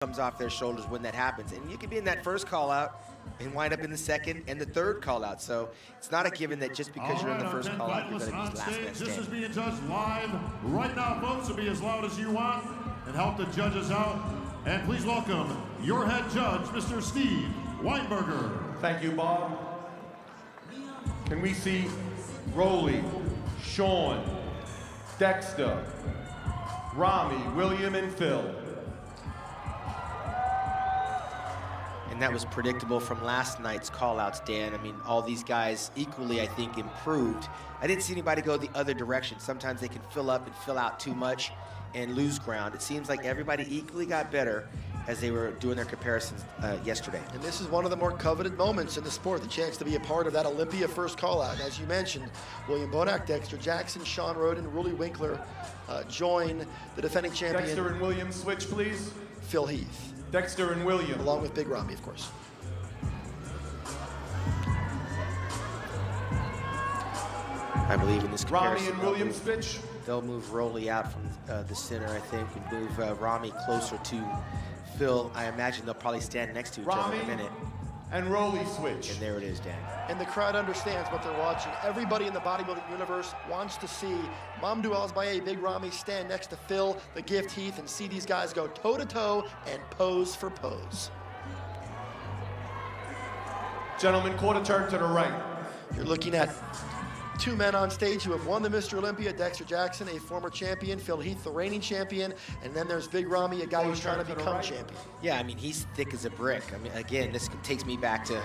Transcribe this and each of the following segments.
comes off their shoulders when that happens. And you can be in that first call out and wind up in the second and the third call out. So it's not a given that just because you're in the first call out, you're going to be last man standing. This is being judged live right now, folks. So be as loud as you want and help the judges out. And please welcome your head judge, Mr. Steve Weinberger. Thank you, Bob. Can we see Rolly, Sean, Dexter, Ramy, William, and Phil? And that was predictable from last night's call-outs, Dan. I mean, all these guys equally, I think, improved. I didn't see anybody go the other direction. Sometimes they can fill up and fill out too much and lose ground. It seems like everybody equally got better as they were doing their comparisons yesterday. And this is one of the more coveted moments in the sport, the chance to be a part of that Olympia first call-out. And as you mentioned, William Bonac, Dexter Jackson, Sean Roden, Rully Winkler join the defending champion. Dexter and William switch, please. PhilHeath. Dexter and William. Along with Big Ramy, of course. I believe in this comparison. Ramy and William switch. They'll move Rolly out from the center, I think, and move Ramy closer to Phil. I imagine they'll probably stand next to each other in a minute. And Rolly switch. And there it is, Dan. And the crowd understands what they're watching. Everybody in the bodybuilding universe wants to see Mamadou Alsbaye, Big Ramy stand next to Phil, the Gift Heath, and see these guys go toe-to-toe and pose for pose. Gentlemen, quarter turn to the right. You're looking at two men on stage who have won the Mr. Olympia, Dexter Jackson, a former champion, PhilHeath, the reigning champion, and then there's Big Ramy, a guy who's trying to become champion. Yeah, I mean, he's thick as a brick. I mean, again, this takes me back to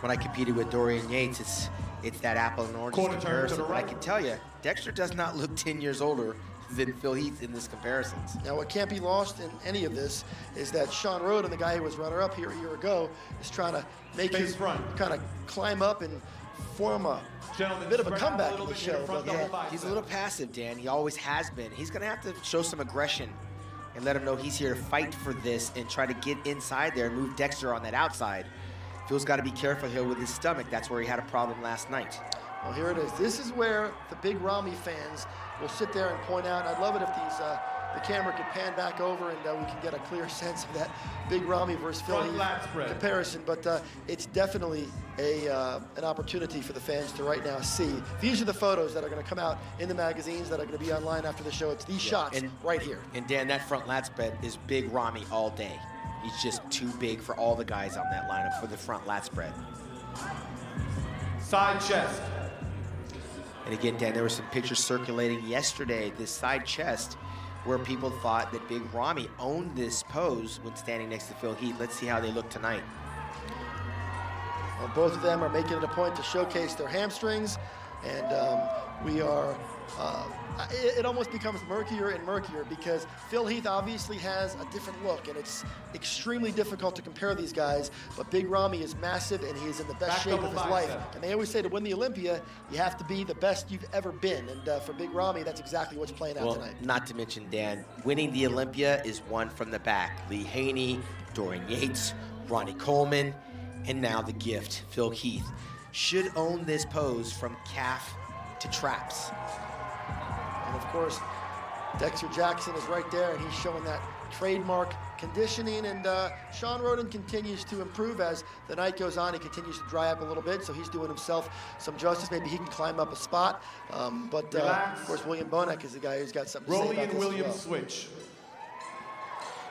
when I competed with Dorian Yates. It's that apple and orange comparison. But I can tell you, Dexter does not look 10 years older than PhilHeath in this comparisons. Now, what can't be lost in any of this is that Sean Roden, the guy who was runner-up here a year ago, is trying to make his kind of climb up and form a bit of a comeback in the show. But he's a little passive, Dan. He always has been. He's going to have to show some aggression and let him know he's here to fight for this and try to get inside there and move Dexter on that outside. Phil's got to be careful here with his stomach. That's where he had a problem last night. Well, here it is. This is where the Big Ramy fans will sit there and point out. I'd love it if the camera could pan back over and we can get a clear sense of that Big Ramy versus PhilHeath comparison. But it's definitely an opportunity for the fans to right now see. These are the photos that are going to come out in the magazines that are going to be online after the show. It's these shots right here. And Dan, that front lat spread is Big Ramy all day. He's just too big for all the guys on that lineup for the front lat spread. Side chest. And again, Dan, there were some pictures circulating yesterday, this side chest, where people thought that Big Ramy owned this pose when standing next to PhilHeath. Let's see how they look tonight. Well, both of them are making it a point to showcase their hamstrings, and we are, it almost becomes murkier and murkier because PhilHeath obviously has a different look, and it's extremely difficult to compare these guys, but Big Ramy is massive, and he is in the best shape of his life. And they always say to win the Olympia, you have to be the best you've ever been, and for Big Ramy, that's exactly what's playing out tonight. Not to mention, Dan, winning the Olympia is one from the back. Lee Haney, Dorian Yates, Ronnie Coleman, and now the Gift, PhilHeath, should own this pose from calf to traps. And of course, Dexter Jackson is right there, and he's showing that trademark conditioning, and Sean Roden continues to improve as the night goes on. He continues to dry up a little bit, so he's doing himself some justice. Maybe he can climb up a spot, but of course, William Bonac is the guy who's got something to say about this. Rolly and William switch.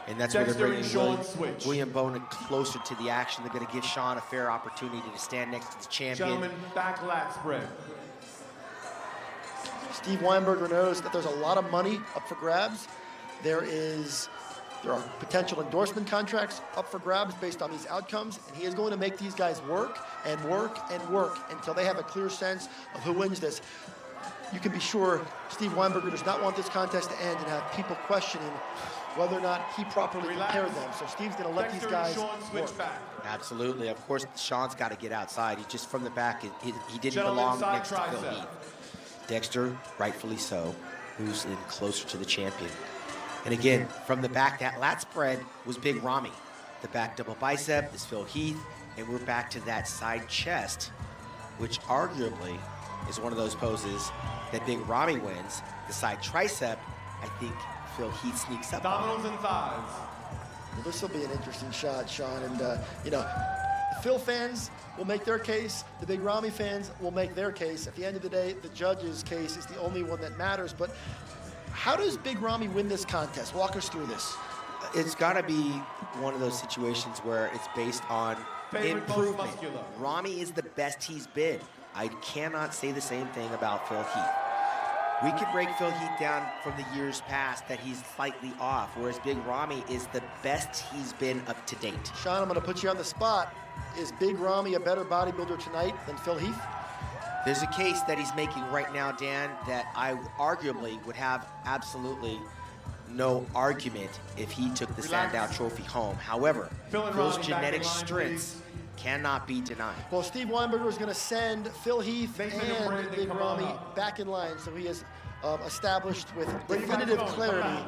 And that's Dexter where they're bringing William Bonac closer to the action. They're going to give Sean a fair opportunity to stand next to the champion. Gentlemen, back lat spread. Steve Weinberger knows that there's a lot of money up for grabs. There are potential endorsement contracts up for grabs based on these outcomes, and he is going to make these guys work and work and work until they have a clear sense of who wins this. You can be sure Steve Weinberger does not want this contest to end and have people questioning whether or not he properly prepared them. So Steve's going to let these guys work. Back. Absolutely. Of course, Sean's got to get outside. He just from the back, he didn't belong next to PhilHeath. Dexter, rightfully so, moves in closer to the champion. And again, from the back, that lat spread was Big Ramy. The back double bicep is PhilHeath, and we're back to that side chest, which arguably is one of those poses that Big Ramy wins. The side tricep, I think PhilHeath sneaks up on. Abdominals and thighs. Well, this will be an interesting shot, Sean. And, you know, the Phil fans will make their case. The big Ramy fans will make their case. At the end of the day, the judge's case is the only one that matters. But how does big Ramy win this contest? Walk us through this. It's got to be one of those situations where it's based on improvement. Ramy is the best he's been. I cannot say the same thing about PhilHeath. We could break PhilHeath down from the years past that he's slightly off, whereas big Ramy is the best he's been up to date. Sean, I'm going to put you on the spot. Is big Ramy a better bodybuilder tonight than PhilHeath? There's a case that he's making right now, Dan, that I arguably would have absolutely no argument if he took the Sandow Trophy home. However, Phil's genetic strengths cannot be denied. Well, Steve Weinberger is going to send PhilHeath and big Ramy back in line, so he has established with definitive clarity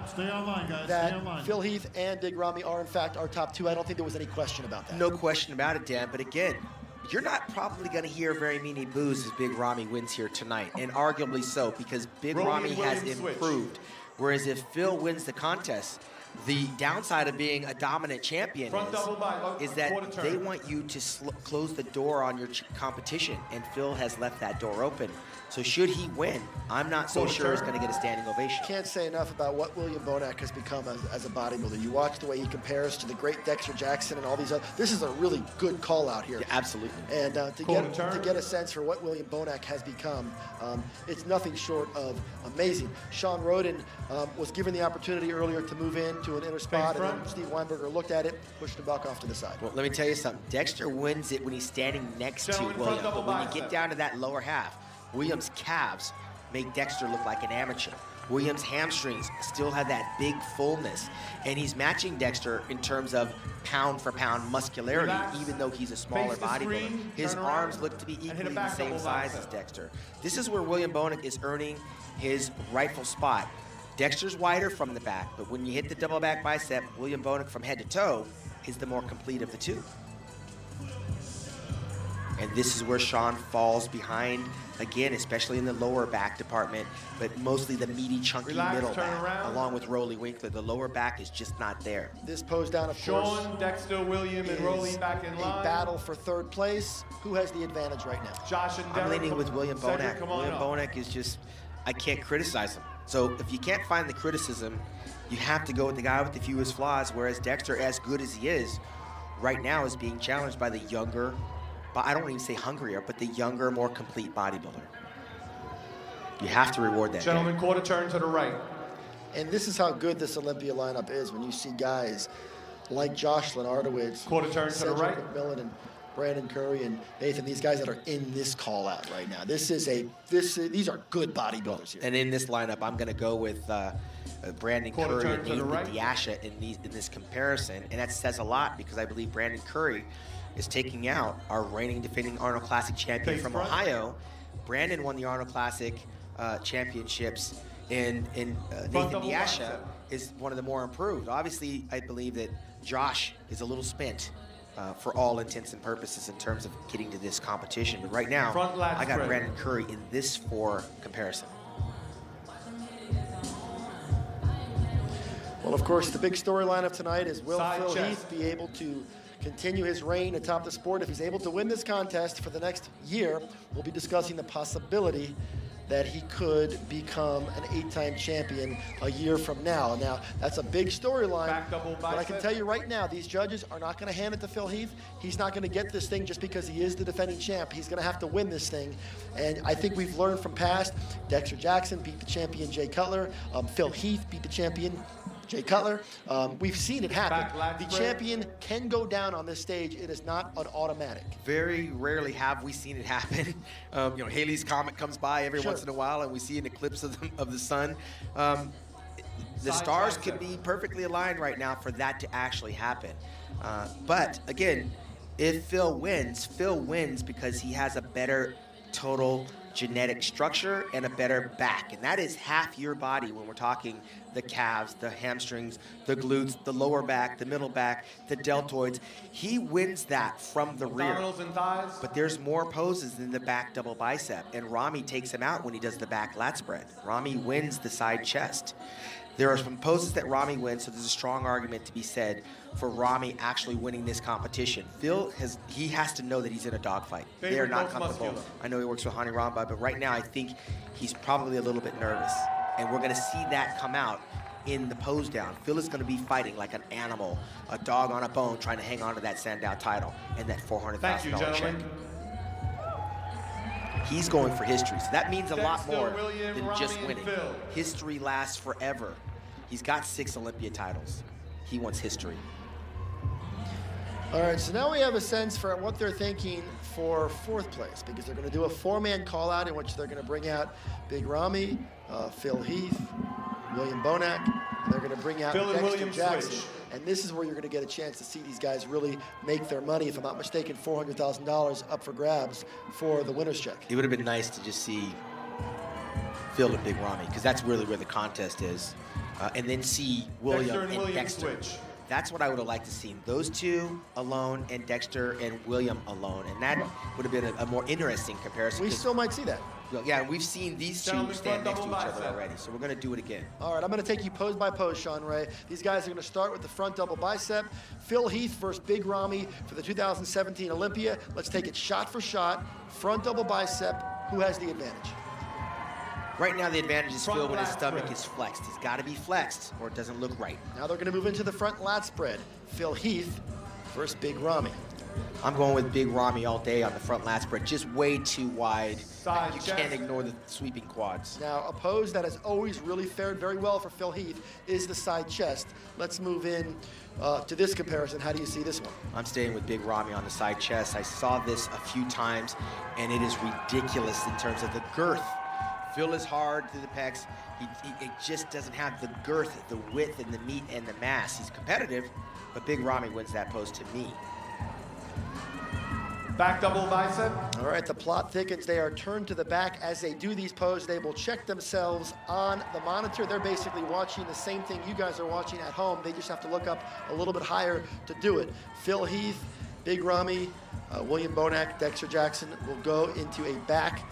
that PhilHeath and big Ramy are in fact our top two. I don't think there was any question about that. No question about it, Dan, but again, you're not probably going to hear very many boos as big Ramy wins here tonight, and arguably so, because big Ramy has improved. Whereas if Phil wins the contest, the downside of being a dominant champion is that they want you to close the door on your competition, and Phil has left that door open. So should he win, I'm not so sure he's going to get a standing ovation. Can't say enough about what William Bonac has become as a bodybuilder. You watch the way he compares to the great Dexter Jackson and all these other. This is a really good call out here. Yeah, absolutely. And to get a sense for what William Bonac has become, it's nothing short of amazing. Sean Roden was given the opportunity earlier to move into an inner spot, and then Steve Weinberger looked at it, pushed him back off to the side. Well, let me tell you something. Dexter wins it when he's standing next to William, but when you get down to that lower half, William's calves make Dexter look like an amateur. William's hamstrings still have that big fullness, and he's matching Dexter in terms of pound-for-pound muscularity, even though he's a smaller bodybuilder. His arms look to be equally the same size as Dexter. This is where William Bonac is earning his rightful spot. Dexter's wider from the back, but when you hit the double back bicep, William Bonac from head to toe is the more complete of the two. And this is where Sean falls behind, again, especially in the lower back department, but mostly the meaty, chunky middle back, along with Roly Winkler. The lower back is just not there. This pose down, of course, Sean, Dexter, William, and Roly back in line. A battle for third place. Who has the advantage right now? Josh and I'm leaning with William Bonac. William Bonac is just, I can't criticize him. So if you can't find the criticism, you have to go with the guy with the fewest flaws, whereas Dexter, as good as he is, right now is being challenged by the younger, but I don't even say hungrier, but the younger, more complete bodybuilder. You have to reward that. Gentlemen, quarter turn to the right. And this is how good this Olympia lineup is when you see guys like Jocelyn Ardowitz, quarter turn to the right, McMillan, and Brandon Curry and Nathan, these guys that are in this call out right now. These are good bodybuilders here. And in this lineup, I'm going to go with Brandon Curry and Nathan Diasha in this comparison, and that says a lot because I believe Brandon Curry is taking out our reigning defending Arnold Classic champion from Ohio. Brandon won the Arnold Classic championships, and Nathan Diasha is one of the more improved. Obviously, I believe that Josh is a little spent for all intents and purposes in terms of getting to this competition. But right now, I got Brandon Curry in this for comparison. Well, of course, the big storyline of tonight is will PhilHeath be able to continue his reign atop the sport? If he's able to win this contest for the next year, we'll be discussing the possibility that he could become an 8-time champion a year from now. Now, that's a big storyline, but I can tell you right now, these judges are not going to hand it to PhilHeath. He's not going to get this thing just because he is the defending champ. He's going to have to win this thing, and I think we've learned from past. Dexter Jackson beat the champion Jay Cutler. PhilHeath beat the champion Jay Cutler. We've seen it happen. The champion can go down on this stage. It is not an automatic. Very rarely have we seen it happen. Halley's Comet comes by every once in a while, and we see an eclipse of the sun. The stars could be perfectly aligned right now for that to actually happen. But again, if Phil wins because he has a better total genetic structure and a better back, and that is half your body when we're talking the calves, the hamstrings, the glutes, the lower back, the middle back, the deltoids. He wins that from the rear. But there's more poses than the back double bicep, and Ramy takes him out when he does the back lat spread. Ramy wins the side chest. There are some poses that Ramy wins, so there's a strong argument to be said for Ramy actually winning this competition. Phil has to know that he's in a dogfight. They are not comfortable. I know he works with Hani Ramba, but right now I think he's probably a little bit nervous. And we're going to see that come out in the pose down. Phil is going to be fighting like an animal, a dog on a bone, trying to hang on to that Sandow title and that $400,000 check. He's going for history, so that means a lot more than just winning. History lasts forever. He's got 6 Olympia titles. He wants history. All right, so now we have a sense for what they're thinking for 4th place, because they're going to do a 4-man call-out in which they're going to bring out Big Ramy, PhilHeath, William Bonac, and they're going to bring out Dexter Jackson. And this is where you're going to get a chance to see these guys really make their money. If I'm not mistaken, $400,000 up for grabs for the winner's check. It would have been nice to just see Phil and Big Ramy, because that's really where the contest is. And then see William and Dexter. That's what I would have liked to see. Those 2 alone and Dexter and William alone. And that would have been a more interesting comparison. We still might see that. Yeah, we've seen these 2 stand next to each other already, so we're going to do it again. All right, I'm going to take you pose by pose, Sean Ray. These guys are going to start with the front double bicep. PhilHeath versus Big Ramy for the 2017 Olympia. Let's take it shot for shot. Front double bicep. Who has the advantage? Right now, the advantage is Phil when his stomach is flexed. He's got to be flexed, or it doesn't look right. Now they're going to move into the front lat spread. PhilHeath versus Big Ramy. I'm going with Big Ramy all day on the front lat spread. Just way too wide. You can't ignore the sweeping quads. Now, a pose that has always really fared very well for PhilHeath is the side chest. Let's move in to this comparison. How do you see this one? I'm staying with Big Ramy on the side chest. I saw this a few times, and it is ridiculous in terms of the girth. Phil is hard through the pecs. It just doesn't have the girth, the width, and the meat and the mass. He's competitive, but Big Ramy wins that pose to me. Back double bicep. All right, the plot thickens. They are turned to the back. As they do these poses, they will check themselves on the monitor. They're basically watching the same thing you guys are watching at home. They just have to look up a little bit higher to do it. PhilHeath, Big Ramy, William Bonac, Dexter Jackson will go into a back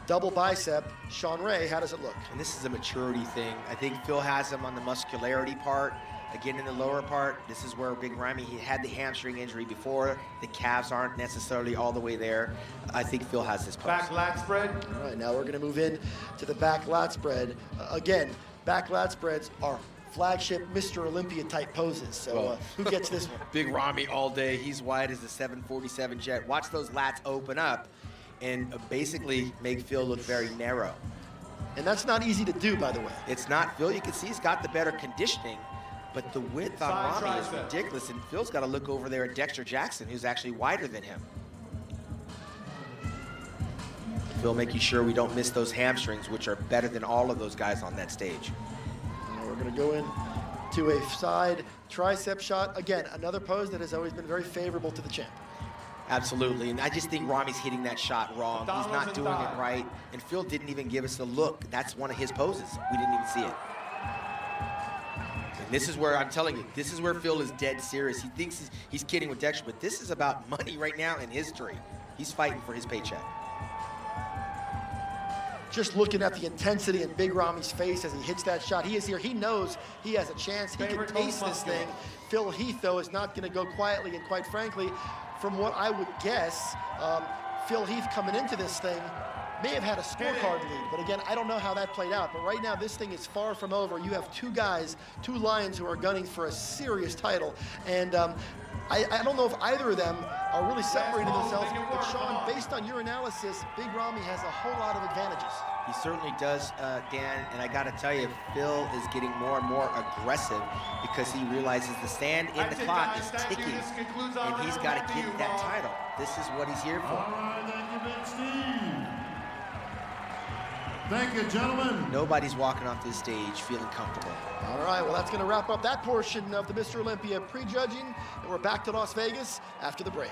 double bicep. Sean Ray, how does it look? And this is a maturity thing. I think Phil has him on the muscularity part. Again, in the lower part, this is where Big Ramy, he had the hamstring injury before. The calves aren't necessarily all the way there. I think Phil has this pose. Back lat spread. All right, now we're going to move in to the back lat spread. Again, back lat spreads are flagship Mr. Olympia type poses. So who gets this one? Big Ramy all day. He's wide as the 747 jet. Watch those lats open up and basically make Phil look very narrow. And that's not easy to do, by the way. It's not. Phil, you can see he's got the better conditioning, but the width on Ramy is ridiculous, and Phil's got to look over there at Dexter Jackson, who's actually wider than him. Phil making sure we don't miss those hamstrings, which are better than all of those guys on that stage. Now we're going to go in to a side tricep shot. Again, another pose that has always been very favorable to the champ. Absolutely, and I just think Ramy's hitting that shot wrong. He's not doing it right, and Phil didn't even give us a look. That's one of his poses. We didn't even see it. And this is where, I'm telling you, this is where Phil is dead serious. He thinks he's kidding with Dexter, but this is about money right now and history. He's fighting for his paycheck. Just looking at the intensity in Big Ramy's face as he hits that shot. He is here. He knows he has a chance. He can taste this thing. PhilHeath, though, is not going to go quietly, and quite frankly, from what I would guess, PhilHeath coming into this thing may have had a scorecard lead, but again, I don't know how that played out. But right now, this thing is far from over. You have 2 guys, 2 lions who are gunning for a serious title, and I don't know if either of them are really separating themselves. But Sean, based on your analysis, Big Ramy has a whole lot of advantages. He certainly does, Dan, and I got to tell you, Phil is getting more and more aggressive because he realizes the sand in the clock is ticking, and he's got to get that title. This is what he's here for. All right, thank you, Big Steve. Thank you, gentlemen. Nobody's walking off this stage feeling comfortable. All right, well, that's going to wrap up that portion of the Mr. Olympia prejudging, and we're back to Las Vegas after the break.